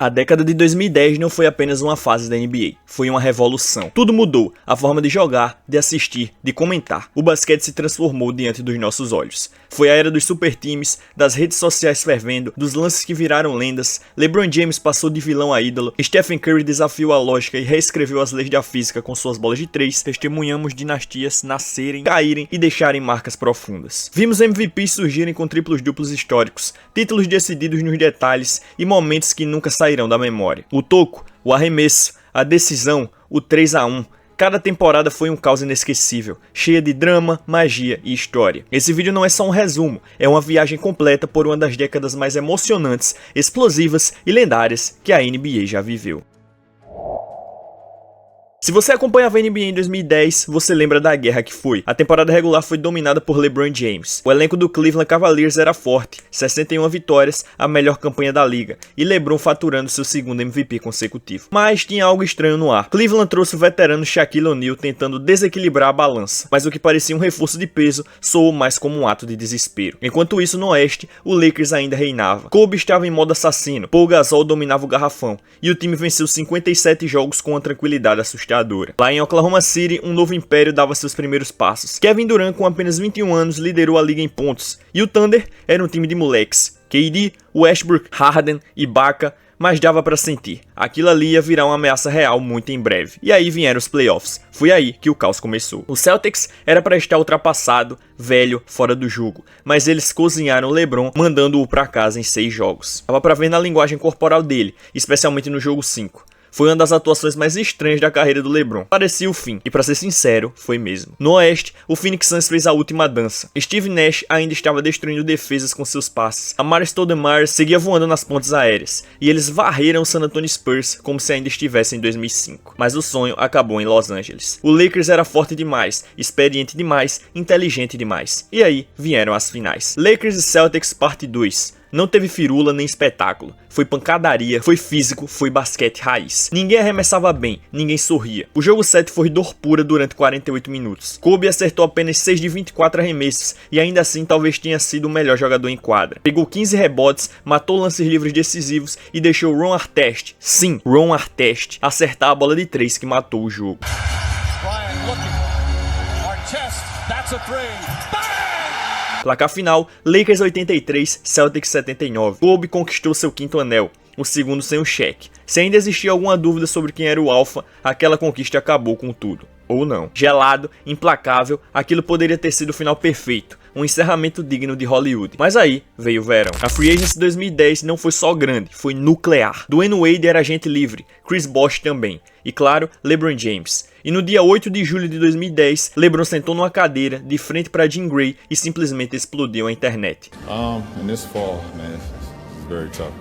A década de 2010 não foi apenas uma fase da NBA, foi uma revolução. Tudo mudou, a forma de jogar, de assistir, de comentar. O basquete se transformou diante dos nossos olhos. Foi a era dos super times, das redes sociais fervendo, dos lances que viraram lendas. LeBron James passou de vilão a ídolo, Stephen Curry desafiou a lógica e reescreveu as leis da física com suas bolas de 3. Testemunhamos dinastias nascerem, caírem e deixarem marcas profundas. Vimos MVPs surgirem com triplos duplos históricos, títulos decididos nos detalhes e momentos que nunca sairão da memória. O toco, o arremesso, a decisão, o 3-1. Cada temporada foi um caos inesquecível, cheia de drama, magia e história. Esse vídeo não é só um resumo, é uma viagem completa por uma das décadas mais emocionantes, explosivas e lendárias que a NBA já viveu. Se você acompanhava a NBA em 2010, você lembra da guerra que foi. A temporada regular foi dominada por LeBron James. O elenco do Cleveland Cavaliers era forte, 61 vitórias, a melhor campanha da liga, e LeBron faturando seu segundo MVP consecutivo. Mas tinha algo estranho no ar. Cleveland trouxe o veterano Shaquille O'Neal tentando desequilibrar a balança, mas o que parecia um reforço de peso soou mais como um ato de desespero. Enquanto isso, no oeste, o Lakers ainda reinava. Kobe estava em modo assassino, Paul Gasol dominava o garrafão, e o time venceu 57 jogos com uma tranquilidade assustadora. Lá em Oklahoma City, um novo império dava seus primeiros passos. Kevin Durant, com apenas 21 anos, liderou a liga em pontos, e o Thunder era um time de moleques. KD, Westbrook, Harden, Ibaka, mas dava pra sentir. Aquilo ali ia virar uma ameaça real muito em breve. E aí vieram os playoffs. Foi aí que o caos começou. O Celtics era pra estar ultrapassado, velho, fora do jogo, mas eles cozinharam o LeBron, mandando-o pra casa em 6 jogos. Dava pra ver na linguagem corporal dele, especialmente no jogo 5. Foi uma das atuações mais estranhas da carreira do LeBron. Parecia o fim, e pra ser sincero, foi mesmo. No oeste, o Phoenix Suns fez a última dança. Steve Nash ainda estava destruindo defesas com seus passes. Amar'e Stoudemire seguia voando nas pontes aéreas, e eles varreram o San Antonio Spurs como se ainda estivesse em 2005. Mas o sonho acabou em Los Angeles. O Lakers era forte demais, experiente demais, inteligente demais. E aí vieram as finais. Lakers e Celtics parte 2. Não teve firula nem espetáculo, foi pancadaria, foi físico, foi basquete raiz. Ninguém arremessava bem, ninguém sorria. O jogo 7 foi dor pura durante 48 minutos. Kobe acertou apenas 6 de 24 arremessos e ainda assim talvez tenha sido o melhor jogador em quadra. Pegou 15 rebotes, matou lances livres decisivos e deixou Ron Artest, sim, Ron Artest, acertar a bola de 3 que matou o jogo. Placar final, Lakers 83, Celtics 79. Kobe conquistou seu 5º anel, o segundo sem o Shaq. Se ainda existia alguma dúvida sobre quem era o alfa, aquela conquista acabou com tudo. Ou não. Gelado, implacável, aquilo poderia ter sido o final perfeito, um encerramento digno de Hollywood. Mas aí veio o verão. A Free Agency 2010 não foi só grande, foi nuclear. Dwayne Wade era agente livre, Chris Bosh também. E claro, LeBron James. E no dia 8 de julho de 2010, LeBron sentou numa cadeira de frente para Jim Gray e simplesmente explodiu a internet. In this fall, man, it's very tough.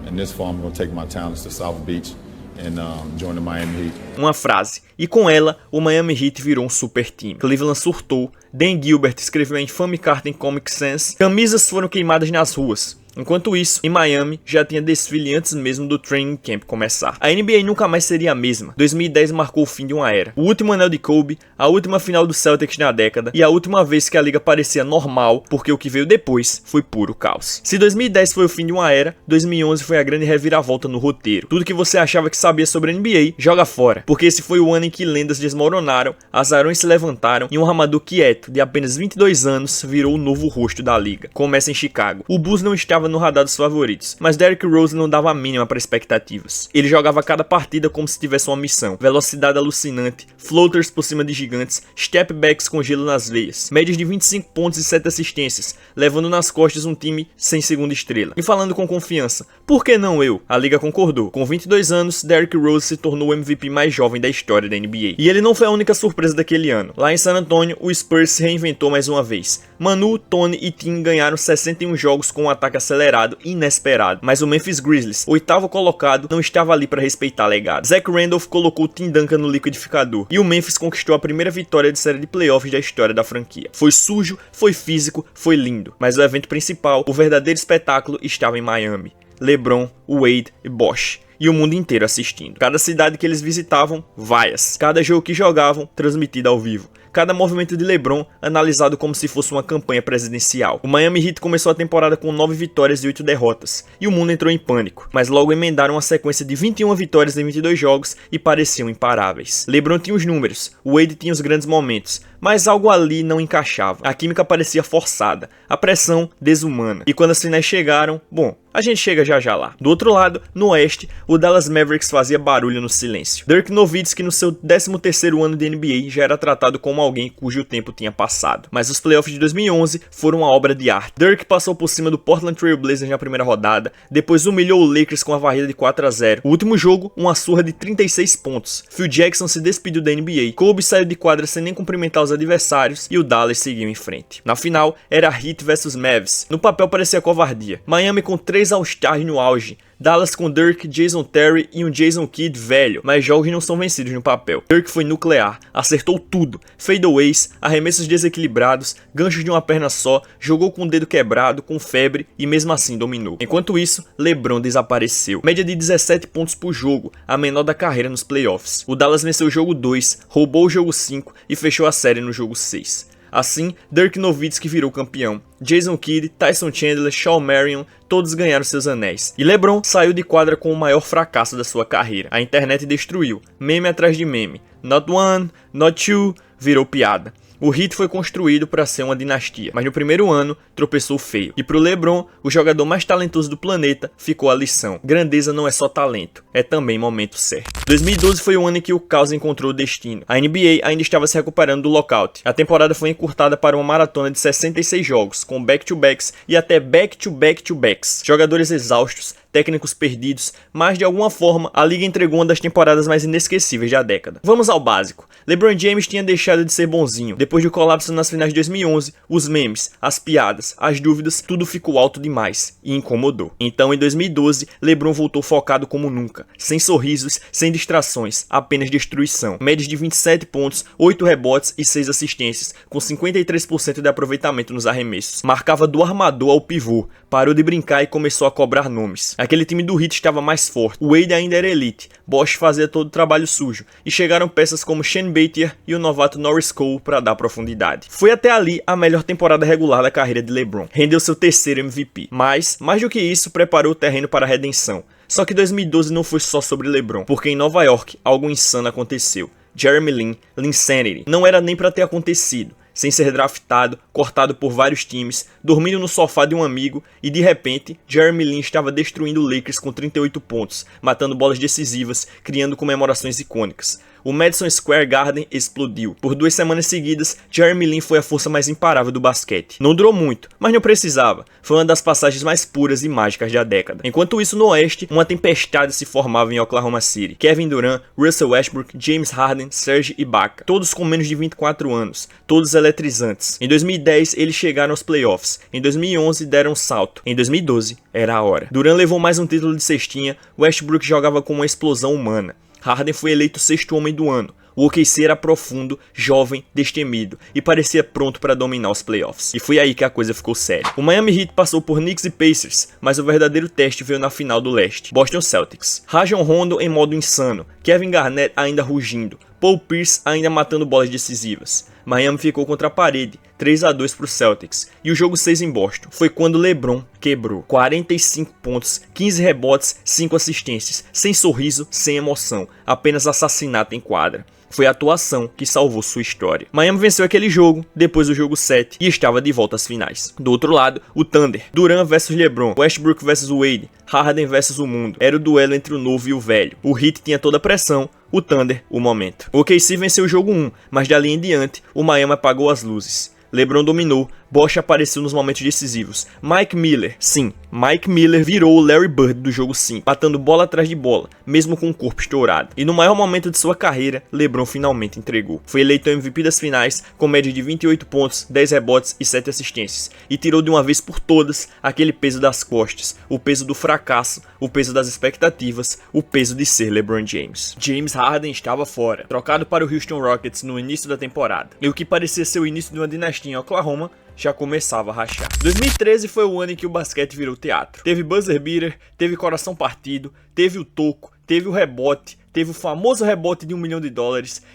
In this fall, I'm going to take my talents to South Beach and join the Miami Heat. Uma frase. E com ela, o Miami Heat virou um super time. Cleveland surtou, Dan Gilbert escreveu a infame carta em Comic Sans, camisas foram queimadas nas ruas. Enquanto isso, em Miami, já tinha desfile antes mesmo do training camp começar. A NBA nunca mais seria a mesma. 2010 marcou o fim de uma era. O último anel de Kobe, a última final do Celtics na década e a última vez que a liga parecia normal, porque o que veio depois foi puro caos. Se 2010 foi o fim de uma era, 2011 foi a grande reviravolta no roteiro. Tudo que você achava que sabia sobre a NBA, joga fora. Porque esse foi o ano em que lendas desmoronaram, azarões se levantaram e um armador quieto, de apenas 22 anos, virou o novo rosto da liga. Começa em Chicago. O Bulls não estava no radar dos favoritos, mas Derrick Rose não dava a mínima para expectativas. Ele jogava cada partida como se tivesse uma missão. Velocidade alucinante, floaters por cima de gigantes, step backs com gelo nas veias, médias de 25 pontos e 7 assistências, levando nas costas um time sem segunda estrela. E falando com confiança, por que não eu? A liga concordou. Com 22 anos, Derrick Rose se tornou o MVP mais jovem da história da NBA. E ele não foi a única surpresa daquele ano. Lá em San Antonio, o Spurs se reinventou mais uma vez. Manu, Tony e Tim ganharam 61 jogos com um ataque acelerado e inesperado, mas o Memphis Grizzlies, 8º colocado, não estava ali para respeitar legado. Zach Randolph colocou Tim Duncan no liquidificador e o Memphis conquistou a primeira vitória de série de playoffs da história da franquia. Foi sujo, foi físico, foi lindo, mas o evento principal, o verdadeiro espetáculo, estava em Miami. LeBron, Wade e Bosh. E o mundo inteiro assistindo. Cada cidade que eles visitavam, vaias. Cada jogo que jogavam, transmitido ao vivo. cada movimento de LeBron analisado como se fosse uma campanha presidencial. O Miami Heat começou a temporada com 9 vitórias e 8 derrotas, e o mundo entrou em pânico, mas logo emendaram uma sequência de 21 vitórias em 22 jogos e pareciam imparáveis. LeBron tinha os números, Wade tinha os grandes momentos, mas algo ali não encaixava. A química parecia forçada, a pressão desumana. E quando as finais chegaram, bom, a gente chega já lá. Do outro lado, no oeste, o Dallas Mavericks fazia barulho no silêncio. Dirk Nowitzki, no seu 13º ano de NBA, já era tratado como alguém cujo tempo tinha passado. Mas os playoffs de 2011 foram uma obra de arte. Dirk passou por cima do Portland Trail Blazers na primeira rodada, depois humilhou o Lakers com a varrida de 4-0. O último jogo, uma surra de 36 pontos. Phil Jackson se despediu da NBA, Kobe saiu de quadra sem nem cumprimentar os adversários e o Dallas seguiu em frente. Na final, era Heat vs Mavs. No papel parecia covardia. Miami com 3 All-Stars no auge, Dallas com Dirk, Jason Terry e um Jason Kidd velho, mas jogos não são vencidos no papel. Dirk foi nuclear, acertou tudo, fadeaways, arremessos desequilibrados, ganchos de uma perna só, jogou com o dedo quebrado, com febre e mesmo assim dominou. Enquanto isso, LeBron desapareceu. Média de 17 pontos por jogo, a menor da carreira nos playoffs. O Dallas venceu o jogo 2, roubou o jogo 5 e fechou a série no jogo 6. Assim, Dirk Nowitzki virou campeão. Jason Kidd, Tyson Chandler, Shawn Marion, todos ganharam seus anéis. E LeBron saiu de quadra com o maior fracasso da sua carreira. A internet destruiu, meme atrás de meme. Not one, not two, virou piada. O Heat foi construído para ser uma dinastia, mas no primeiro ano tropeçou feio. E pro LeBron, o jogador mais talentoso do planeta, ficou a lição. Grandeza não é só talento, é também momento certo. 2012 foi o ano em que o caos encontrou o destino. A NBA ainda estava se recuperando do lockout. A temporada foi encurtada para uma maratona de 66 jogos, com back-to-backs e até back-to-back-to-backs. Jogadores exaustos, técnicos perdidos, mas de alguma forma a liga entregou uma das temporadas mais inesquecíveis da década. Vamos ao básico. LeBron James tinha deixado de ser bonzinho. Depois do colapso nas finais de 2011, os memes, as piadas, as dúvidas, tudo ficou alto demais e incomodou. Então em 2012, LeBron voltou focado como nunca, sem sorrisos, sem distrações, apenas destruição. Médias de 27 pontos, 8 rebotes e 6 assistências, com 53% de aproveitamento nos arremessos. Marcava do armador ao pivô, parou de brincar e começou a cobrar nomes. Aquele time do Heat estava mais forte, o Wade ainda era elite, Bosh fazia todo o trabalho sujo, e chegaram peças como Shane Battier e o novato Norris Cole para dar profundidade. Foi até ali a melhor temporada regular da carreira de LeBron, rendeu seu terceiro MVP, mas, mais do que isso, preparou o terreno para a redenção. Só que 2012 não foi só sobre LeBron, porque em Nova York algo insano aconteceu. Jeremy Lin, Linsanity, não era nem para ter acontecido. Sem ser draftado, cortado por vários times, dormindo no sofá de um amigo e de repente, Jeremy Lin estava destruindo o Lakers com 38 pontos, matando bolas decisivas, criando comemorações icônicas. O Madison Square Garden explodiu. Por 2 semanas seguidas, Jeremy Lin foi a força mais imparável do basquete. Não durou muito, mas não precisava. Foi uma das passagens mais puras e mágicas da década. Enquanto isso, no oeste, uma tempestade se formava em Oklahoma City. Kevin Durant, Russell Westbrook, James Harden, Serge Ibaka. Todos com menos de 24 anos. Todos eletrizantes. Em 2010, eles chegaram aos playoffs. Em 2011, deram um salto. Em 2012, era a hora. Durant levou mais um título de cestinha. Westbrook jogava com uma explosão humana. Harden foi eleito o 6º homem do ano. O OKC era profundo, jovem, destemido e parecia pronto para dominar os playoffs. E foi aí que a coisa ficou séria. O Miami Heat passou por Knicks e Pacers, mas o verdadeiro teste veio na final do leste. Boston Celtics. Rajon Rondo em modo insano, Kevin Garnett ainda rugindo, Paul Pierce ainda matando bolas decisivas. Miami ficou contra a parede, 3-2 para os Celtics, e o jogo 6 em Boston foi quando LeBron quebrou. 45 pontos, 15 rebotes, 5 assistências, sem sorriso, sem emoção, apenas assassinato em quadra. Foi a atuação que salvou sua história. Miami venceu aquele jogo, depois do jogo 7, e estava de volta às finais. Do outro lado, o Thunder. Durant vs LeBron, Westbrook vs Wade, Harden vs o mundo. Era o duelo entre o novo e o velho. O Heat tinha toda a pressão, o Thunder o momento. O OKC venceu o jogo 1, mas dali em diante, o Miami apagou as luzes. LeBron dominou, Bosh apareceu nos momentos decisivos. Mike Miller, sim, Mike Miller virou o Larry Bird do jogo 5, matando bola atrás de bola, mesmo com o corpo estourado. E no maior momento de sua carreira, LeBron finalmente entregou. Foi eleito MVP das finais, com média de 28 pontos, 10 rebotes e 7 assistências. E tirou de uma vez por todas aquele peso das costas, o peso do fracasso, o peso das expectativas, o peso de ser LeBron James. James Harden estava fora, trocado para o Houston Rockets no início da temporada. E o que parecia ser o início de uma dinastia em Oklahoma, já começava a rachar. 2013 foi o ano em que o basquete virou teatro. Teve buzzer beater, teve coração partido, teve o toco, teve o rebote, teve o famoso rebote de $1 milhão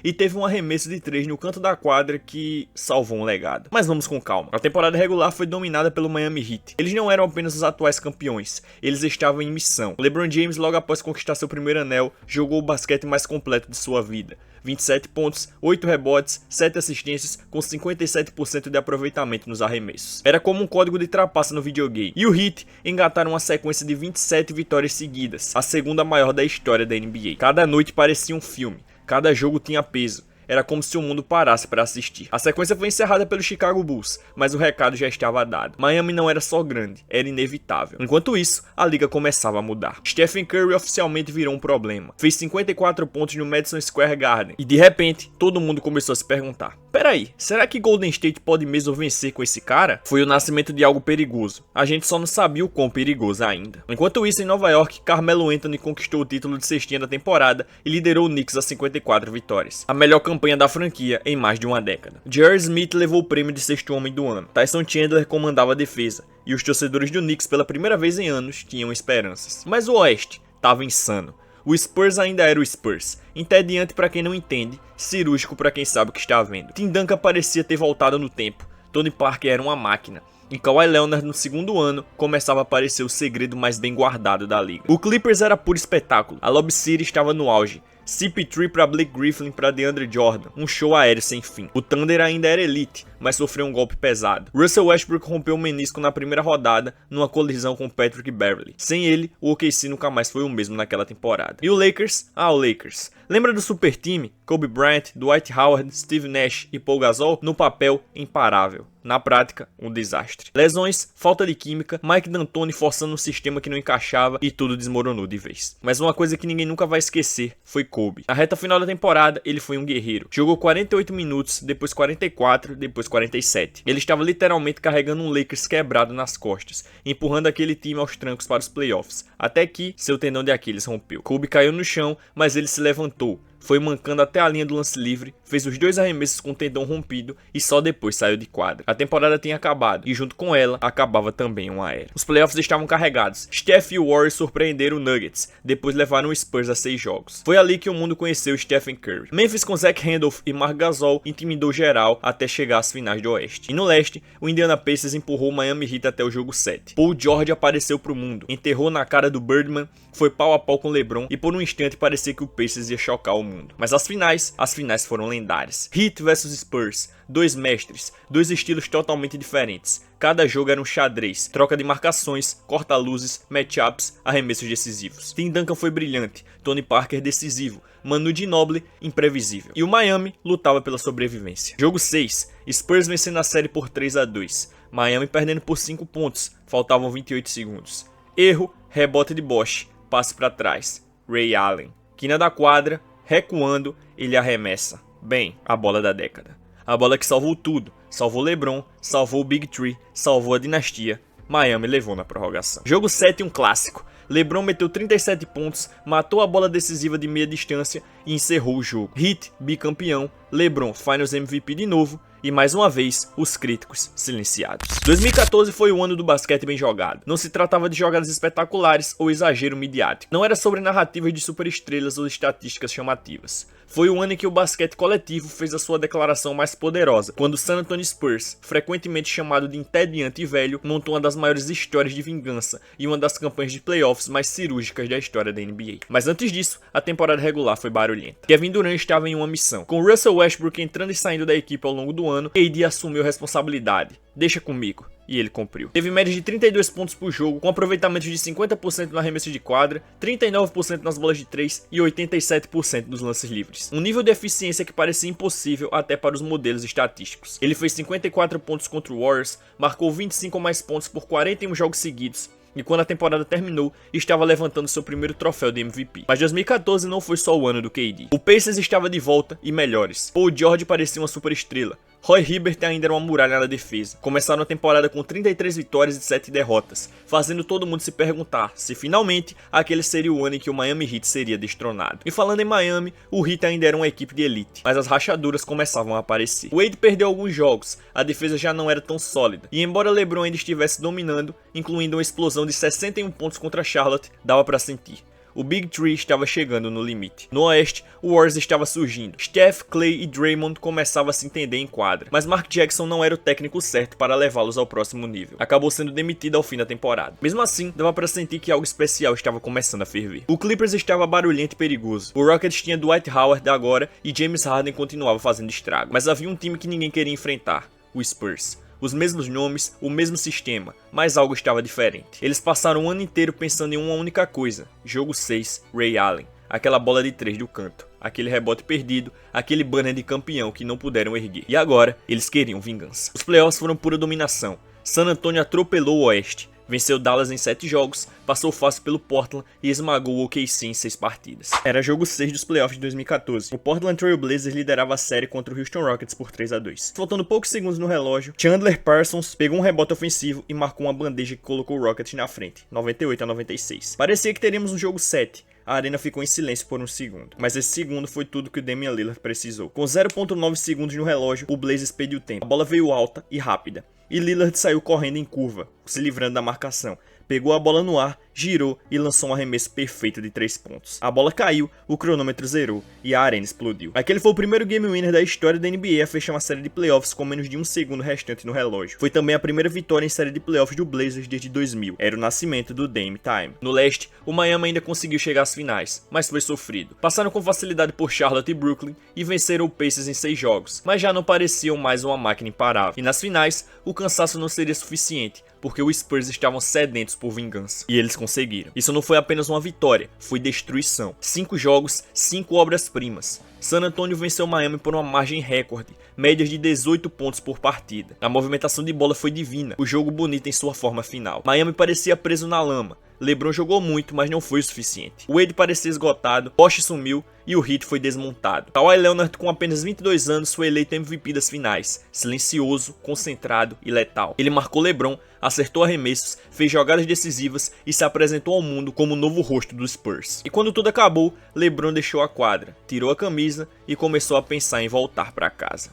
e teve um arremesso de 3 no canto da quadra que salvou um legado. Mas vamos com calma. A temporada regular foi dominada pelo Miami Heat. Eles não eram apenas os atuais campeões, eles estavam em missão. LeBron James, logo após conquistar seu primeiro anel, jogou o basquete mais completo de sua vida. 27 pontos, 8 rebotes, 7 assistências, com 57% de aproveitamento nos arremessos. Era como um código de trapaça no videogame. E o Heat engataram uma sequência de 27 vitórias seguidas, a segunda maior da história da NBA. Cada noite parecia um filme, cada jogo tinha peso. Era como se o mundo parasse para assistir. A sequência foi encerrada pelo Chicago Bulls, mas o recado já estava dado. Miami não era só grande, era inevitável. Enquanto isso, a liga começava a mudar. Stephen Curry oficialmente virou um problema. Fez 54 pontos no Madison Square Garden. E de repente, todo mundo começou a se perguntar: peraí, será que Golden State pode mesmo vencer com esse cara? Foi o nascimento de algo perigoso. A gente só não sabia o quão perigoso ainda. Enquanto isso, em Nova York, Carmelo Anthony conquistou o título de cestinha da temporada e liderou o Knicks a 54 vitórias. A melhor campanha da franquia em mais de uma década. J.R. Smith levou o prêmio de sexto homem do ano. Tyson Chandler comandava a defesa. E os torcedores do Knicks, pela primeira vez em anos, tinham esperanças. Mas o Oeste estava insano. O Spurs ainda era o Spurs. Entediante para quem não entende, cirúrgico para quem sabe o que está vendo. Tim Duncan parecia ter voltado no tempo. Tony Parker era uma máquina. E Kawhi Leonard, no segundo ano, começava a parecer o segredo mais bem guardado da liga. O Clippers era puro espetáculo. A Lob City estava no auge. CP3 para Blake Griffin para DeAndre Jordan, um show aéreo sem fim. O Thunder ainda era elite, mas sofreu um golpe pesado. Russell Westbrook rompeu o menisco na primeira rodada numa colisão com Patrick Beverley. Sem ele, o OKC nunca mais foi o mesmo naquela temporada. E o Lakers? O Lakers. Lembra do super time? Kobe Bryant, Dwight Howard, Steve Nash e Paul Gasol? No papel, imparável. Na prática, um desastre. Lesões, falta de química, Mike D'Antoni forçando um sistema que não encaixava e tudo desmoronou de vez. Mas uma coisa que ninguém nunca vai esquecer foi Kobe. Na reta final da temporada, ele foi um guerreiro. Jogou 48 minutos, depois 44, depois 47. Ele estava literalmente carregando um Lakers quebrado nas costas, empurrando aquele time aos trancos para os playoffs, até que seu tendão de Aquiles rompeu. Kobe caiu no chão, mas ele se levantou. Foi mancando até a linha do lance livre, fez os 2 arremessos com o tendão rompido e só depois saiu de quadra. A temporada tinha acabado e junto com ela, acabava também uma era. Os playoffs estavam carregados. Steph e o Warriors surpreenderam o Nuggets, depois levaram o Spurs a 6 jogos. Foi ali que o mundo conheceu Stephen Curry. Memphis com Zach Randolph e Marc Gasol intimidou geral até chegar às finais do Oeste. E no Leste, o Indiana Pacers empurrou o Miami Heat até o jogo 7. Paul George apareceu pro mundo, enterrou na cara do Birdman, foi pau a pau com LeBron e por um instante parecia que o Pacers ia chocar o mundo. Mas as finais foram lendárias. Heat vs Spurs, 2 mestres, 2 estilos totalmente diferentes. Cada jogo era um xadrez, troca de marcações, corta-luzes, matchups, arremessos decisivos. Tim Duncan foi brilhante, Tony Parker decisivo, Manu Ginobili imprevisível. E o Miami lutava pela sobrevivência. Jogo 6, Spurs vencendo a série por 3-2. Miami perdendo por 5 pontos, faltavam 28 segundos. Erro, rebote de Bosh, passe para trás. Ray Allen. Quina da quadra, recuando, ele arremessa. Bem, a bola da década. A bola que salvou tudo. Salvou LeBron, salvou o Big Three, salvou a dinastia. Miami levou na prorrogação. Jogo 7, um clássico. LeBron meteu 37 pontos, matou a bola decisiva de meia distância e encerrou o jogo. Heat, bicampeão, LeBron, Finals MVP de novo e mais uma vez os críticos silenciados. 2014 foi o ano do basquete bem jogado. Não se tratava de jogadas espetaculares ou exagero midiático. Não era sobre narrativas de superestrelas ou estatísticas chamativas. Foi o ano em que o basquete coletivo fez a sua declaração mais poderosa, quando o San Antonio Spurs, frequentemente chamado de entediante e velho, montou uma das maiores histórias de vingança e uma das campanhas de playoffs mais cirúrgicas da história da NBA. Mas antes disso, a temporada regular foi barulhenta. Kevin Durant estava em uma missão. Com Russell Westbrook entrando e saindo da equipe ao longo do ano, KD assumiu a responsabilidade. Deixa comigo. E ele cumpriu. Teve média de 32 pontos por jogo, com aproveitamento de 50% no arremesso de quadra, 39% nas bolas de 3 e 87% nos lances livres. Um nível de eficiência que parecia impossível até para os modelos estatísticos. Ele fez 54 pontos contra o Warriors, marcou 25 ou mais pontos por 41 jogos seguidos, e quando a temporada terminou, estava levantando seu primeiro troféu de MVP. Mas 2014 não foi só o ano do KD. O Pacers estava de volta e melhores. Paul George parecia uma superestrela. Roy Hibbert ainda era uma muralha na defesa. Começaram a temporada com 33 vitórias e 7 derrotas, fazendo todo mundo se perguntar se finalmente aquele seria o ano em que o Miami Heat seria destronado. E falando em Miami, o Heat ainda era uma equipe de elite, mas as rachaduras começavam a aparecer. Wade perdeu alguns jogos, a defesa já não era tão sólida, e embora LeBron ainda estivesse dominando, incluindo uma explosão de 61 pontos contra Charlotte, dava para sentir. O Big Three estava chegando no limite. No oeste, o Warriors estava surgindo. Steph, Clay e Draymond começavam a se entender em quadra, mas Mark Jackson não era o técnico certo para levá-los ao próximo nível. Acabou sendo demitido ao fim da temporada. Mesmo assim, dava para sentir que algo especial estava começando a ferver. O Clippers estava barulhento e perigoso. O Rockets tinha Dwight Howard agora e James Harden continuava fazendo estrago. Mas havia um time que ninguém queria enfrentar: o Spurs. Os mesmos nomes, o mesmo sistema, mas algo estava diferente. Eles passaram o ano inteiro pensando em uma única coisa: jogo 6, Ray Allen. Aquela bola de 3 do canto, aquele rebote perdido, aquele banner de campeão que não puderam erguer. E agora, eles queriam vingança. Os playoffs foram pura dominação. San Antonio atropelou o Oeste, venceu Dallas em 7 jogos, passou fácil pelo Portland e esmagou o OKC em 6 partidas. Era jogo 6 dos playoffs de 2014. O Portland Trail Blazers liderava a série contra o Houston Rockets por 3-2. Faltando poucos segundos no relógio, Chandler Parsons pegou um rebote ofensivo e marcou uma bandeja que colocou o Rockets na frente, 98-96. Parecia que teríamos um jogo 7. A arena ficou em silêncio por um segundo, mas esse segundo foi tudo que o Damian Lillard precisou. Com 0.9 segundos no relógio, o Blazers perdeu o tempo. A bola veio alta e rápida, e Lillard saiu correndo em curva, se livrando da marcação. Pegou a bola no ar, girou e lançou um arremesso perfeito de 3 pontos. A bola caiu, o cronômetro zerou e a arena explodiu. Aquele foi o primeiro game winner da história da NBA a fechar uma série de playoffs com menos de um segundo restante no relógio. Foi também a primeira vitória em série de playoffs do Blazers desde 2000. Era o nascimento do Dame Time. No leste, o Miami ainda conseguiu chegar às finais, mas foi sofrido. Passaram com facilidade por Charlotte e Brooklyn e venceram o Pacers em 6 jogos, mas já não pareciam mais uma máquina imparável. E nas finais, o cansaço não seria suficiente, porque os Spurs estavam sedentos por vingança. E eles conseguiram. Isso não foi apenas uma vitória, foi destruição. 5 jogos, 5 obras-primas. San Antonio venceu Miami por uma margem recorde, médias de 18 pontos por partida. A movimentação de bola foi divina, o jogo bonito em sua forma final. Miami parecia preso na lama. LeBron jogou muito, mas não foi o suficiente. Wade parecia esgotado, Bosh sumiu e o Heat foi desmontado. Kawhi Leonard, com apenas 22 anos, foi eleito MVP das finais. Silencioso, concentrado e letal. Ele marcou LeBron, acertou arremessos, fez jogadas decisivas e se apresentou ao mundo como o novo rosto dos Spurs. E quando tudo acabou, LeBron deixou a quadra, tirou a camisa e começou a pensar em voltar para casa.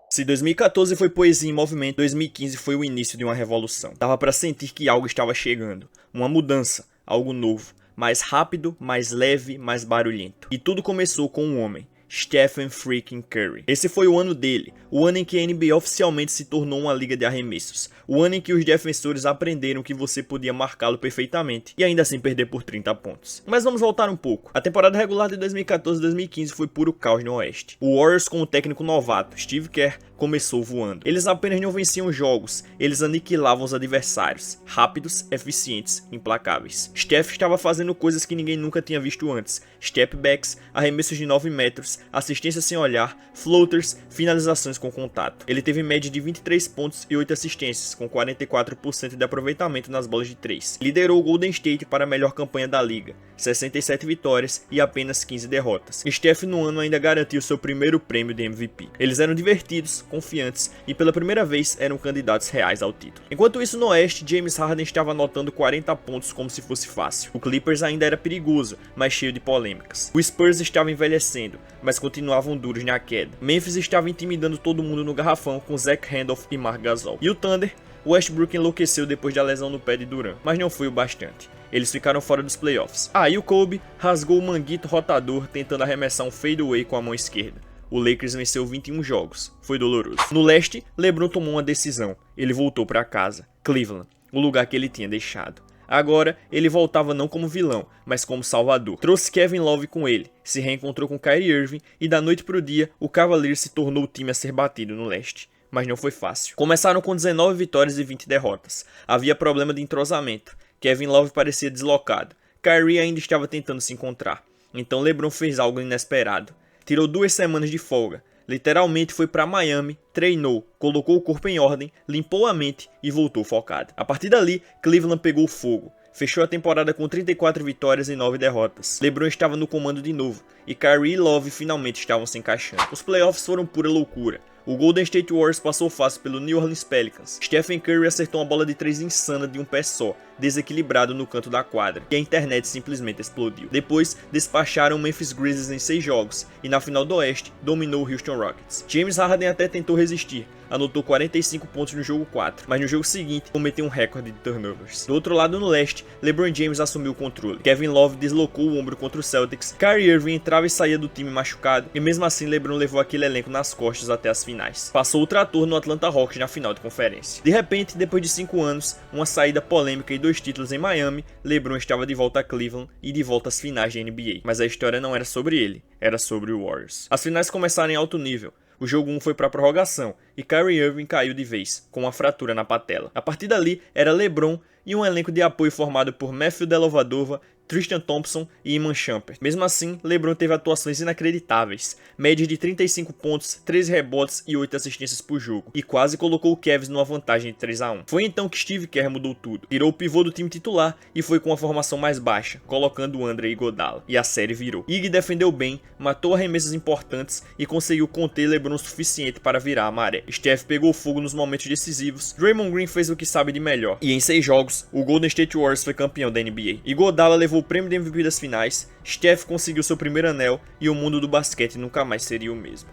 Se 2014 foi poesia em movimento, 2015 foi o início de uma revolução. Dava para sentir que algo estava chegando, uma mudança, algo novo, mais rápido, mais leve, mais barulhento. E tudo começou com um homem, Stephen freaking Curry. Esse foi o ano dele, o ano em que a NBA oficialmente se tornou uma liga de arremessos, o ano em que os defensores aprenderam que você podia marcá-lo perfeitamente e ainda assim perder por 30 pontos. Mas vamos voltar um pouco. A temporada regular de 2014-2015 foi puro caos no Oeste. O Warriors, com o técnico novato Steve Kerr, começou voando. Eles apenas não venciam jogos, eles aniquilavam os adversários, rápidos, eficientes, implacáveis. Steph estava fazendo coisas que ninguém nunca tinha visto antes: step-backs, arremessos de 9 metros, assistência sem olhar, floaters, finalizações com contato. Ele teve média de 23 pontos e 8 assistências, com 44% de aproveitamento nas bolas de 3. Liderou o Golden State para a melhor campanha da liga, 67 vitórias e apenas 15 derrotas. Steph no ano ainda garantiu seu primeiro prêmio de MVP. Eles eram divertidos, confiantes e pela primeira vez eram candidatos reais ao título. Enquanto isso, no Oeste, James Harden estava anotando 40 pontos como se fosse fácil. O Clippers ainda era perigoso, mas cheio de polêmicas. O Spurs estava envelhecendo, mas continuavam duros na queda. Memphis estava intimidando todo mundo no garrafão com Zach Randolph e Marc Gasol. E o Thunder? O Westbrook enlouqueceu depois da lesão no pé de Durant, mas não foi o bastante. Eles ficaram fora dos playoffs. E o Kobe rasgou o manguito rotador tentando arremessar um fadeaway com a mão esquerda. O Lakers venceu 21 jogos. Foi doloroso. No leste, LeBron tomou uma decisão. Ele voltou para casa, Cleveland, o lugar que ele tinha deixado. Agora, ele voltava não como vilão, mas como salvador. Trouxe Kevin Love com ele, se reencontrou com Kyrie Irving e da noite pro dia, o Cavaliers se tornou o time a ser batido no leste. Mas não foi fácil. Começaram com 19 vitórias e 20 derrotas. Havia problema de entrosamento. Kevin Love parecia deslocado. Kyrie ainda estava tentando se encontrar. Então LeBron fez algo inesperado. Tirou 2 semanas de folga, literalmente foi para Miami, treinou, colocou o corpo em ordem, limpou a mente e voltou focado. A partir dali, Cleveland pegou fogo. Fechou a temporada com 34 vitórias e 9 derrotas. LeBron estava no comando de novo, e Kyrie e Love finalmente estavam se encaixando. Os playoffs foram pura loucura. O Golden State Warriors passou fácil pelo New Orleans Pelicans. Stephen Curry acertou uma bola de 3 insana de um pé só, desequilibrado no canto da quadra, e a internet simplesmente explodiu. Depois, despacharam o Memphis Grizzlies em 6 jogos, e na final do Oeste, dominou o Houston Rockets. James Harden até tentou resistir, anotou 45 pontos no jogo 4, mas no jogo seguinte cometeu um recorde de turnovers. Do outro lado, no Leste, LeBron James assumiu o controle. Kevin Love deslocou o ombro contra o Celtics, Kyrie Irving entrava e saía do time machucado, e mesmo assim LeBron levou aquele elenco nas costas até as finais. Passou o trator no Atlanta Hawks na final de conferência. De repente, depois de 5 anos, uma saída polêmica e 2 títulos em Miami, LeBron estava de volta a Cleveland e de volta às finais da NBA. Mas a história não era sobre ele, era sobre o Warriors. As finais começaram em alto nível. O jogo 1 foi para a prorrogação e Kyrie Irving caiu de vez, com uma fratura na patela. A partir dali, era LeBron e um elenco de apoio formado por Matthew Dellavedova, Tristan Thompson e Iman Shumpert. Mesmo assim, LeBron teve atuações inacreditáveis, médias de 35 pontos, 13 rebotes e 8 assistências por jogo, e quase colocou o Cavs numa vantagem de 3-1. Foi então que Steve Kerr mudou tudo, tirou o pivô do time titular e foi com a formação mais baixa, colocando o Andre Iguodala, e a série virou. Iggy defendeu bem, matou arremessos importantes e conseguiu conter LeBron o suficiente para virar a maré. Steph pegou fogo nos momentos decisivos, Draymond Green fez o que sabe de melhor, e em 6 jogos, o Golden State Warriors foi campeão da NBA. Iguodala levou o prêmio de MVP das finais, Steph conseguiu seu primeiro anel e o mundo do basquete nunca mais seria o mesmo.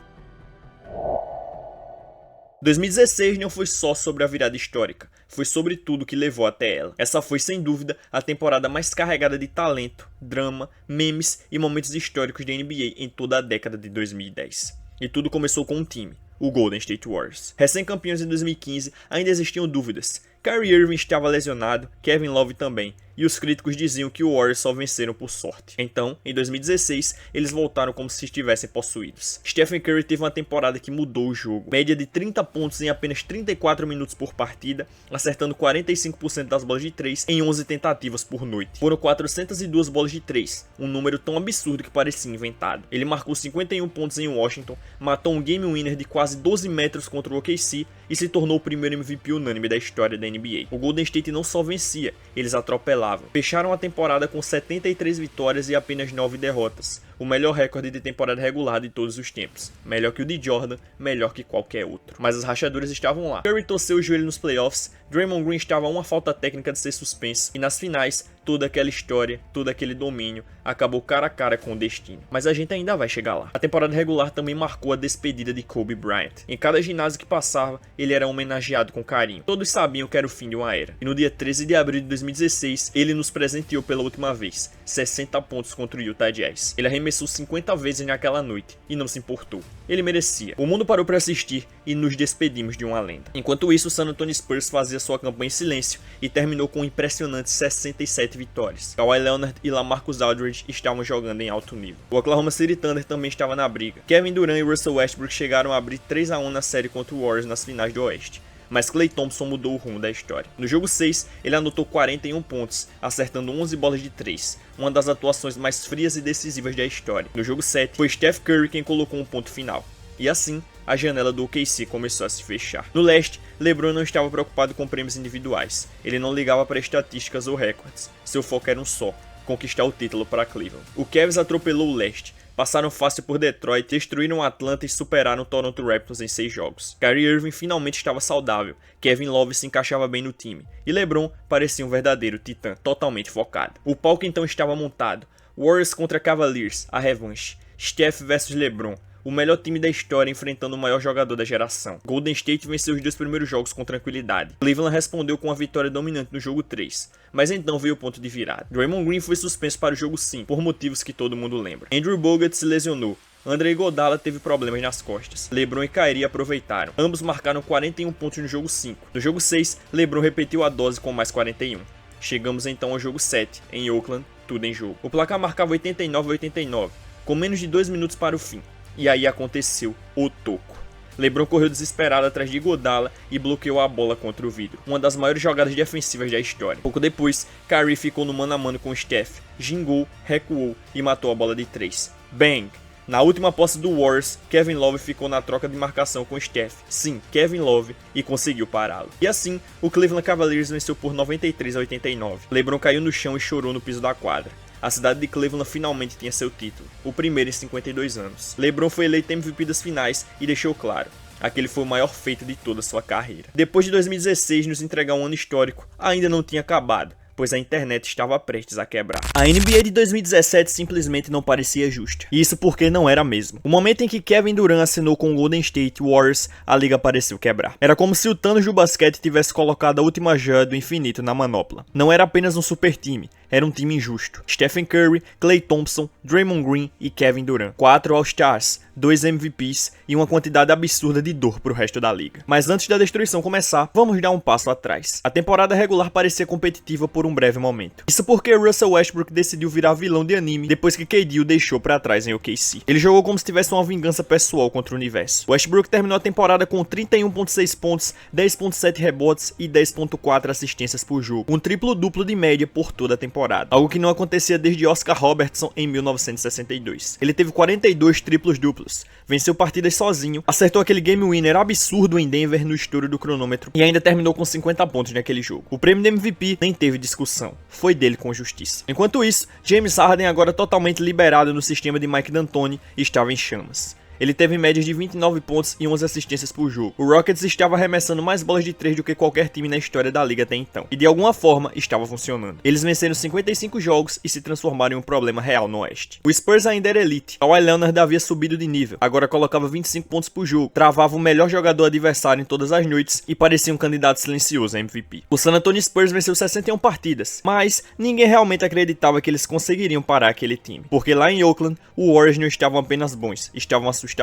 2016 não foi só sobre a virada histórica, foi sobre tudo que levou até ela. Essa foi sem dúvida a temporada mais carregada de talento, drama, memes e momentos históricos da NBA em toda a década de 2010. E tudo começou com um time, o Golden State Warriors. Recém-campeões em 2015, ainda existiam dúvidas. Kyrie Irving estava lesionado, Kevin Love também, e os críticos diziam que o Warriors só venceram por sorte. Então, em 2016, eles voltaram como se estivessem possuídos. Stephen Curry teve uma temporada que mudou o jogo. Média de 30 pontos em apenas 34 minutos por partida, acertando 45% das bolas de 3 em 11 tentativas por noite. Foram 402 bolas de 3, um número tão absurdo que parecia inventado. Ele marcou 51 pontos em Washington, matou um game winner de quase 12 metros contra o OKC e se tornou o primeiro MVP unânime da história da NBA. O Golden State não só vencia, eles atropelavam. Fecharam a temporada com 73 vitórias e apenas 9 derrotas, o melhor recorde de temporada regular de todos os tempos. Melhor que o de Jordan, melhor que qualquer outro. Mas as rachaduras estavam lá. Curry torceu o joelho nos playoffs, Draymond Green estava a uma falta técnica de ser suspenso, e nas finais, toda aquela história, todo aquele domínio, acabou cara a cara com o destino. Mas a gente ainda vai chegar lá. A temporada regular também marcou a despedida de Kobe Bryant. Em cada ginásio que passava, ele era homenageado com carinho. Todos sabiam que era o fim de uma era. E no dia 13 de abril de 2016, ele nos presenteou pela última vez, 60 pontos contra o Utah Jazz. Ele arremessou 50 vezes naquela noite, e não se importou. Ele merecia. O mundo parou para assistir e nos despedimos de uma lenda. Enquanto isso, o San Antonio Spurs fazia sua campanha em silêncio e terminou com um impressionante 67 vitórias. Kawhi Leonard e LaMarcus Aldridge estavam jogando em alto nível. O Oklahoma City Thunder também estava na briga. Kevin Durant e Russell Westbrook chegaram a abrir 3-1 na série contra o Warriors nas finais do Oeste. Mas Klay Thompson mudou o rumo da história. No jogo 6, ele anotou 41 pontos, acertando 11 bolas de 3, uma das atuações mais frias e decisivas da história. No jogo 7, foi Steph Curry quem colocou um ponto final. E assim, a janela do OKC começou a se fechar. No leste, LeBron não estava preocupado com prêmios individuais. Ele não ligava para estatísticas ou recordes. Seu foco era um só: conquistar o título para Cleveland. O Cavs atropelou o leste. Passaram fácil por Detroit, destruíram Atlanta e superaram o Toronto Raptors em 6 jogos. Kyrie Irving finalmente estava saudável, Kevin Love se encaixava bem no time, e LeBron parecia um verdadeiro titã, totalmente focado. O palco então estava montado: Warriors contra Cavaliers, a revanche, Steph versus LeBron, o melhor time da história enfrentando o maior jogador da geração. Golden State venceu os 2 primeiros jogos com tranquilidade. Cleveland respondeu com uma vitória dominante no jogo 3, mas então veio o ponto de virada. Draymond Green foi suspenso para o jogo 5, por motivos que todo mundo lembra. Andrew Bogut se lesionou. Andre Iguodala teve problemas nas costas. LeBron e Kyrie aproveitaram. Ambos marcaram 41 pontos no jogo 5. No jogo 6, LeBron repetiu a dose com mais 41. Chegamos então ao jogo 7, em Oakland, tudo em jogo. O placar marcava 89-89, com menos de 2 minutos para o fim. E aí aconteceu o toco. LeBron correu desesperado atrás de Iguodala e bloqueou a bola contra o vidro. Uma das maiores jogadas defensivas da história. Pouco depois, Kyrie ficou no mano a mano com Steph, gingou, recuou e matou a bola de 3. Bang! Na última posse do Warriors, Kevin Love ficou na troca de marcação com Steph. Sim, Kevin Love, e conseguiu pará-lo. E assim, o Cleveland Cavaliers venceu por 93-89. LeBron caiu no chão e chorou no piso da quadra. A cidade de Cleveland finalmente tinha seu título, o primeiro em 52 anos. LeBron foi eleito MVP das finais e deixou claro: aquele foi o maior feito de toda a sua carreira. Depois de 2016 nos entregar um ano histórico, ainda não tinha acabado, pois a internet estava prestes a quebrar. A NBA de 2017 simplesmente não parecia justa. E isso porque não era mesmo. O momento em que Kevin Durant assinou com o Golden State Warriors, a liga pareceu quebrar. Era como se o Thanos do basquete tivesse colocado a última joia do infinito na manopla. Não era apenas um super time, era um time injusto. Stephen Curry, Klay Thompson, Draymond Green e Kevin Durant. 4 All-Stars, 2 MVPs e uma quantidade absurda de dor pro resto da liga. Mas antes da destruição começar, vamos dar um passo atrás. A temporada regular parecia competitiva por um breve momento. Isso porque Russell Westbrook decidiu virar vilão de anime depois que KD o deixou pra trás em OKC. Ele jogou como se tivesse uma vingança pessoal contra o universo. Westbrook terminou a temporada com 31.6 pontos, 10.7 rebotes e 10.4 assistências por jogo. Um triplo-duplo de média por toda a temporada. Algo que não acontecia desde Oscar Robertson em 1962. Ele teve 42 triplos duplos, venceu partidas sozinho, acertou aquele game winner absurdo em Denver no estouro do cronômetro e ainda terminou com 50 pontos naquele jogo. O prêmio de MVP nem teve discussão, foi dele com justiça. Enquanto isso, James Harden, agora totalmente liberado no sistema de Mike D'Antoni, estava em chamas. Ele teve médias de 29 pontos e 11 assistências por jogo. O Rockets estava arremessando mais bolas de 3 do que qualquer time na história da liga até então. E de alguma forma, estava funcionando. Eles venceram 55 jogos e se transformaram em um problema real no Oeste. O Spurs ainda era elite. Kawhi Leonard havia subido de nível. Agora colocava 25 pontos por jogo. Travava o melhor jogador adversário em todas as noites e parecia um candidato silencioso a MVP. O San Antonio Spurs venceu 61 partidas. Mas ninguém realmente acreditava que eles conseguiriam parar aquele time. Porque lá em Oakland, o Warriors não estavam apenas bons, estavam assustadores.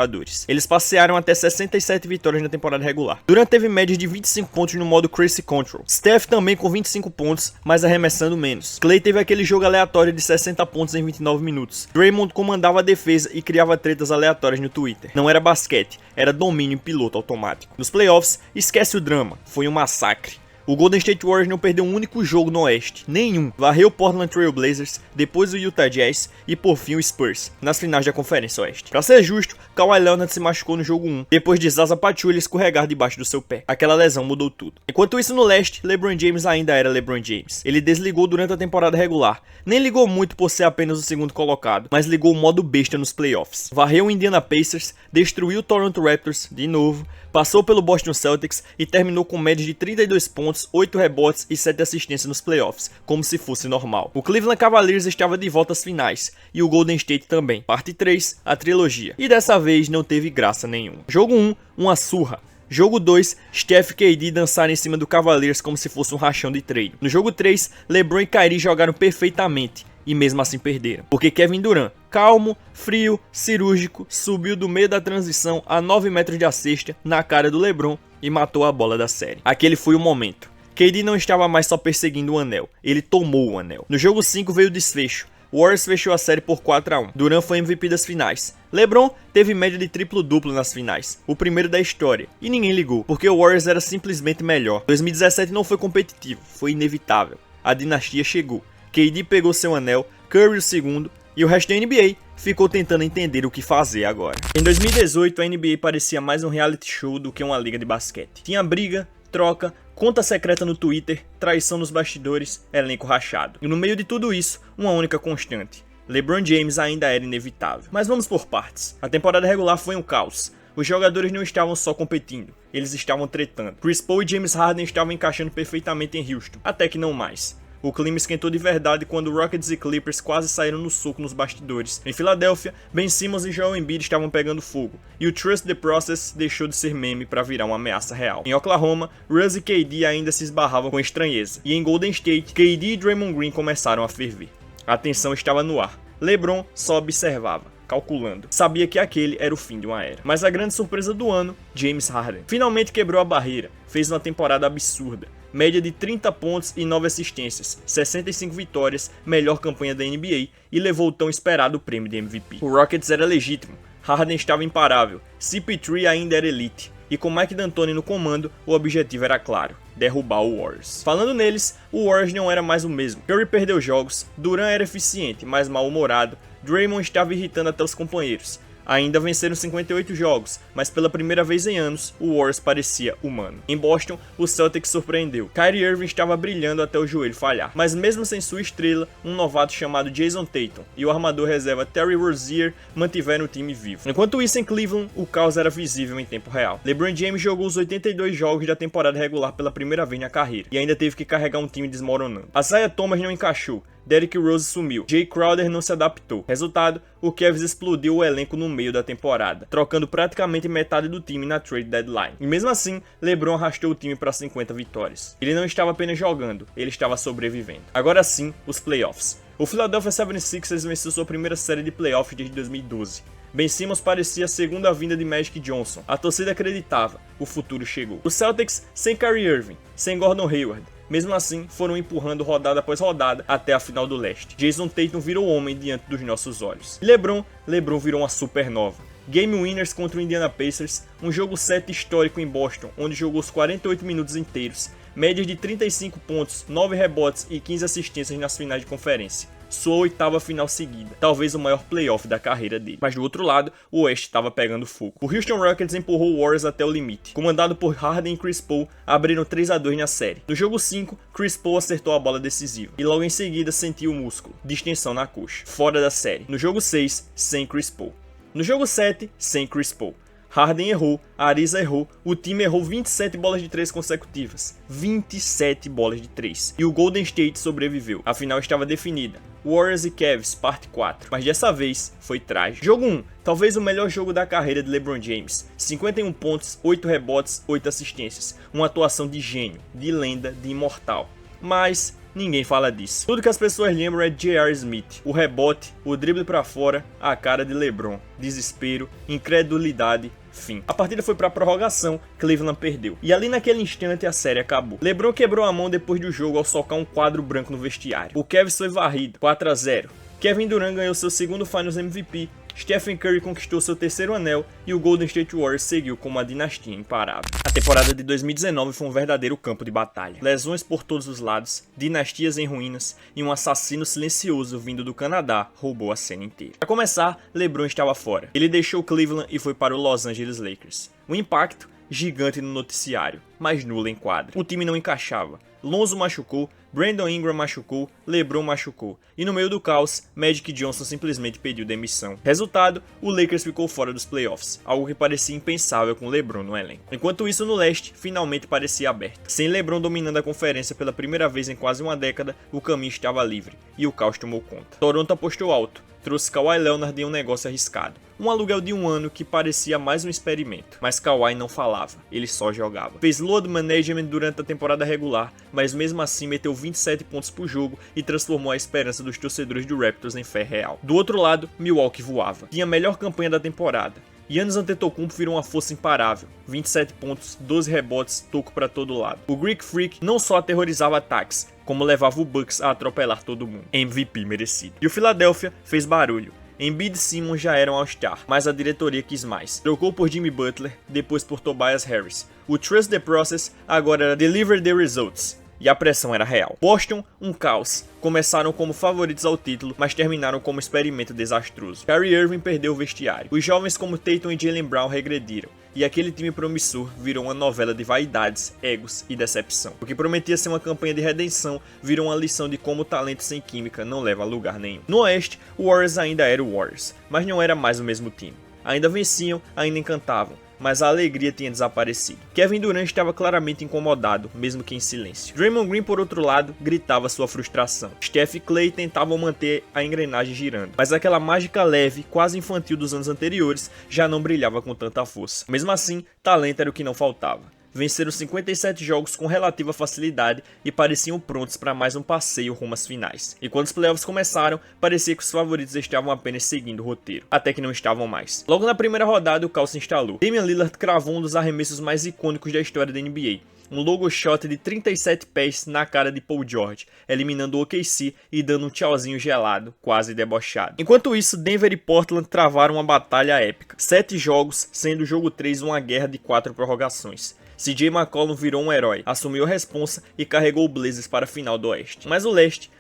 Eles passearam até 67 vitórias na temporada regular. Durant teve média de 25 pontos no modo Crazy Control. Steph também com 25 pontos, mas arremessando menos. Klay teve aquele jogo aleatório de 60 pontos em 29 minutos. Draymond comandava a defesa e criava tretas aleatórias no Twitter. Não era basquete, era domínio em piloto automático. Nos playoffs, esquece o drama, foi um massacre. O Golden State Warriors não perdeu um único jogo no Oeste, nenhum. Varreu o Portland Trail Blazers, depois o Utah Jazz e por fim o Spurs, nas finais da Conferência Oeste. Pra ser justo, Kawhi Leonard se machucou no jogo 1, depois de Zaza Pachulia escorregar debaixo do seu pé. Aquela lesão mudou tudo. Enquanto isso no Leste, LeBron James ainda era LeBron James. Ele desligou durante a temporada regular, nem ligou muito por ser apenas o segundo colocado, mas ligou o modo besta nos playoffs. Varreu o Indiana Pacers, destruiu o Toronto Raptors, de novo, passou pelo Boston Celtics e terminou com média de 32 pontos, 8 rebotes e 7 assistências nos playoffs, como se fosse normal. O Cleveland Cavaliers estava de volta às finais, e o Golden State também. Parte 3, a trilogia. E dessa vez não teve graça nenhuma. Jogo 1, uma surra. Jogo 2, Steph e KD dançaram em cima do Cavaliers como se fosse um rachão de treino. No jogo 3, LeBron e Kyrie jogaram perfeitamente. E mesmo assim perderam, porque Kevin Durant, calmo, frio, cirúrgico, subiu do meio da transição a 9 metros da cesta na cara do LeBron e matou a bola da série. Aquele foi o momento. KD não estava mais só perseguindo o anel, ele tomou o anel. No jogo 5 veio o desfecho. O Warriors fechou a série por 4-1. Durant foi MVP das finais. LeBron teve média de triplo-duplo nas finais, o primeiro da história, e ninguém ligou, porque o Warriors era simplesmente melhor. 2017 não foi competitivo, foi inevitável. A dinastia chegou. KD pegou seu anel, Curry o segundo, e o resto da NBA ficou tentando entender o que fazer agora. Em 2018, a NBA parecia mais um reality show do que uma liga de basquete. Tinha briga, troca, conta secreta no Twitter, traição nos bastidores, elenco rachado. E no meio de tudo isso, uma única constante. LeBron James ainda era inevitável. Mas vamos por partes. A temporada regular foi um caos. Os jogadores não estavam só competindo, eles estavam tretando. Chris Paul e James Harden estavam encaixando perfeitamente em Houston, até que não mais. O clima esquentou de verdade quando Rockets e Clippers quase saíram no soco nos bastidores. Em Filadélfia, Ben Simmons e Joel Embiid estavam pegando fogo, e o Trust the Process deixou de ser meme para virar uma ameaça real. Em Oklahoma, Russ e KD ainda se esbarravam com estranheza, e em Golden State, KD e Draymond Green começaram a ferver. A tensão estava no ar. LeBron só observava, calculando. Sabia que aquele era o fim de uma era. Mas a grande surpresa do ano, James Harden, finalmente quebrou a barreira, fez uma temporada absurda. Média de 30 pontos e 9 assistências, 65 vitórias, melhor campanha da NBA e levou o tão esperado prêmio de MVP. O Rockets era legítimo, Harden estava imparável, CP3 ainda era elite, e com Mike D'Antoni no comando, o objetivo era claro, derrubar o Warriors. Falando neles, o Warriors não era mais o mesmo. Curry perdeu jogos, Durant era eficiente, mas mal-humorado, Draymond estava irritando até os companheiros. Ainda venceram 58 jogos, mas pela primeira vez em anos, o Warriors parecia humano. Em Boston, o Celtics surpreendeu. Kyrie Irving estava brilhando até o joelho falhar, mas mesmo sem sua estrela, um novato chamado Jason Tatum e o armador reserva Terry Rozier mantiveram o time vivo. Enquanto isso, em Cleveland, o caos era visível em tempo real. LeBron James jogou os 82 jogos da temporada regular pela primeira vez na carreira, e ainda teve que carregar um time desmoronando. Isaiah Thomas não encaixou, Derrick Rose sumiu, Jay Crowder não se adaptou. Resultado, o Cavs explodiu o elenco no meio da temporada, trocando praticamente metade do time na trade deadline. E mesmo assim, LeBron arrastou o time para 50 vitórias. Ele não estava apenas jogando, ele estava sobrevivendo. Agora sim, os playoffs. O Philadelphia 76ers venceu sua primeira série de playoffs desde 2012. Ben Simmons parecia a segunda vinda de Magic Johnson. A torcida acreditava, o futuro chegou. Os Celtics sem Kyrie Irving, sem Gordon Hayward, mesmo assim, foram empurrando rodada após rodada até a final do leste. Jason Tatum virou homem diante dos nossos olhos. E LeBron virou uma supernova. Game Winners contra o Indiana Pacers, um jogo 7 histórico em Boston, onde jogou os 48 minutos inteiros, médias de 35 pontos, 9 rebotes e 15 assistências nas finais de conferência. Sua oitava final seguida, talvez o maior playoff da carreira dele. Mas do outro lado, o Oeste estava pegando fogo. O Houston Rockets empurrou o Warriors até o limite. Comandado por Harden e Chris Paul, abriram 3-2 na série. No jogo 5, Chris Paul acertou a bola decisiva. E logo em seguida sentiu o músculo, distensão na coxa, fora da série. No jogo 6, sem Chris Paul. No jogo 7, sem Chris Paul. Harden errou, Ariza errou, o time errou 27 bolas de 3 consecutivas. 27 bolas de 3. E o Golden State sobreviveu. A final estava definida. Warriors e Cavs, parte 4. Mas dessa vez foi trágico. Jogo 1, talvez o melhor jogo da carreira de LeBron James. 51 pontos, 8 rebotes, 8 assistências. Uma atuação de gênio, de lenda, de imortal. Mas ninguém fala disso. Tudo que as pessoas lembram é de J.R. Smith. O rebote, o drible pra fora, a cara de LeBron. Desespero, incredulidade, fim. A partida foi pra prorrogação, Cleveland perdeu. E ali naquele instante a série acabou. LeBron quebrou a mão depois do jogo ao socar um quadro branco no vestiário. O Cavs foi varrido, 4-0. Kevin Durant ganhou seu segundo Finals MVP, Stephen Curry conquistou seu terceiro anel e o Golden State Warriors seguiu como uma dinastia imparável. A temporada de 2019 foi um verdadeiro campo de batalha. Lesões por todos os lados, dinastias em ruínas e um assassino silencioso vindo do Canadá roubou a cena inteira. Para começar, LeBron estava fora. Ele deixou Cleveland e foi para o Los Angeles Lakers. O impacto, gigante no noticiário, mas nulo em quadra. O time não encaixava. Lonzo machucou, Brandon Ingram machucou, LeBron machucou. E no meio do caos, Magic Johnson simplesmente pediu demissão. Resultado, o Lakers ficou fora dos playoffs, algo que parecia impensável com LeBron no elenco. Enquanto isso, no leste, finalmente parecia aberto. Sem LeBron dominando a conferência pela primeira vez em quase uma década, o caminho estava livre, e o caos tomou conta. Toronto apostou alto, trouxe Kawhi Leonard em um negócio arriscado. Um aluguel de um ano que parecia mais um experimento. Mas Kawhi não falava, ele só jogava. Fez load management durante a temporada regular, mas mesmo assim meteu 27 pontos por jogo e transformou a esperança dos torcedores do Raptors em fé real. Do outro lado, Milwaukee voava. Tinha a melhor campanha da temporada. Giannis Antetokounmpo virou uma força imparável. 27 pontos, 12 rebotes, toco para todo lado. O Greek Freak não só aterrorizava ataques, como levava o Bucks a atropelar todo mundo. MVP merecido. E o Philadelphia fez barulho. Embiid e Simmons já eram All-Star, mas a diretoria quis mais. Trocou por Jimmy Butler, depois por Tobias Harris. O Trust the Process agora era Deliver the Results. E a pressão era real. Boston, um caos. Começaram como favoritos ao título, mas terminaram como experimento desastroso. Kyrie Irving perdeu o vestiário. Os jovens como Tatum e Jaylen Brown regrediram. E aquele time promissor virou uma novela de vaidades, egos e decepção. O que prometia ser uma campanha de redenção virou uma lição de como o talento sem química não leva a lugar nenhum. No Oeste, o Warriors ainda era o Warriors, mas não era mais o mesmo time. Ainda venciam, ainda encantavam, mas a alegria tinha desaparecido. Kevin Durant estava claramente incomodado, mesmo que em silêncio. Draymond Green, por outro lado, gritava sua frustração. Steph e Klay tentavam manter a engrenagem girando, mas aquela mágica leve, quase infantil dos anos anteriores, já não brilhava com tanta força. Mesmo assim, talento era o que não faltava. Venceram 57 jogos com relativa facilidade e pareciam prontos para mais um passeio rumo às finais. E quando os playoffs começaram, parecia que os favoritos estavam apenas seguindo o roteiro, até que não estavam mais. Logo na primeira rodada, o caos se instalou. Damian Lillard cravou um dos arremessos mais icônicos da história da NBA. Um logo shot de 37 pés na cara de Paul George, eliminando o OKC e dando um tchauzinho gelado, quase debochado. Enquanto isso, Denver e Portland travaram uma batalha épica. 7 jogos, sendo o jogo 3 uma guerra de 4 prorrogações. CJ McCollum virou um herói, assumiu a responsa e carregou o Blazers para a final do Oeste. Mas o Leste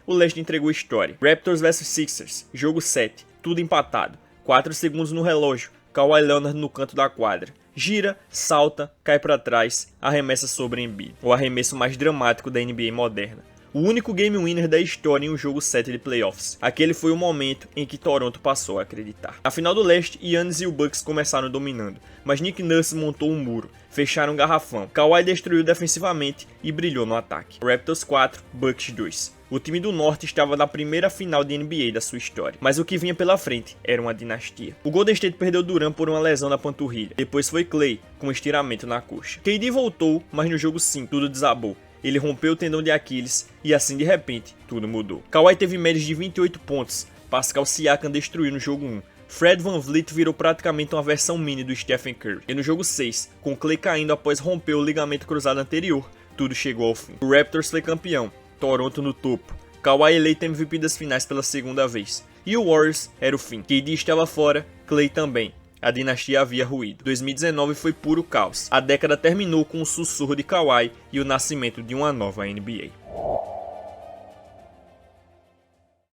entregou história. Raptors vs Sixers, jogo 7, tudo empatado. 4 segundos no relógio, Kawhi Leonard no canto da quadra. Gira, salta, cai para trás, arremessa sobre Embiid. O arremesso mais dramático da NBA moderna. O único game winner da história em um jogo 7 de playoffs. Aquele foi o momento em que Toronto passou a acreditar. Na final do leste, Giannis e o Bucks começaram dominando, mas Nick Nurse montou um muro, fecharam um garrafão. Kawhi destruiu defensivamente e brilhou no ataque. Raptors 4, Bucks 2. O time do norte estava na primeira final de NBA da sua história, mas o que vinha pela frente era uma dinastia. O Golden State perdeu Durant por uma lesão na panturrilha, depois foi Klay com um estiramento na coxa. KD voltou, mas no jogo 5 tudo desabou. Ele rompeu o tendão de Aquiles e assim de repente tudo mudou. Kawhi teve médias de 28 pontos, Pascal Siakam destruiu no jogo 1. Fred VanVleet virou praticamente uma versão mini do Stephen Curry. E no jogo 6, com Klay caindo após romper o ligamento cruzado anterior, tudo chegou ao fim. O Raptors foi campeão, Toronto no topo, Kawhi eleito MVP das finais pela segunda vez. E o Warriors era o fim. KD estava fora, Klay também. A dinastia havia ruído. 2019 foi puro caos. A década terminou com o sussurro de Kawhi e o nascimento de uma nova NBA.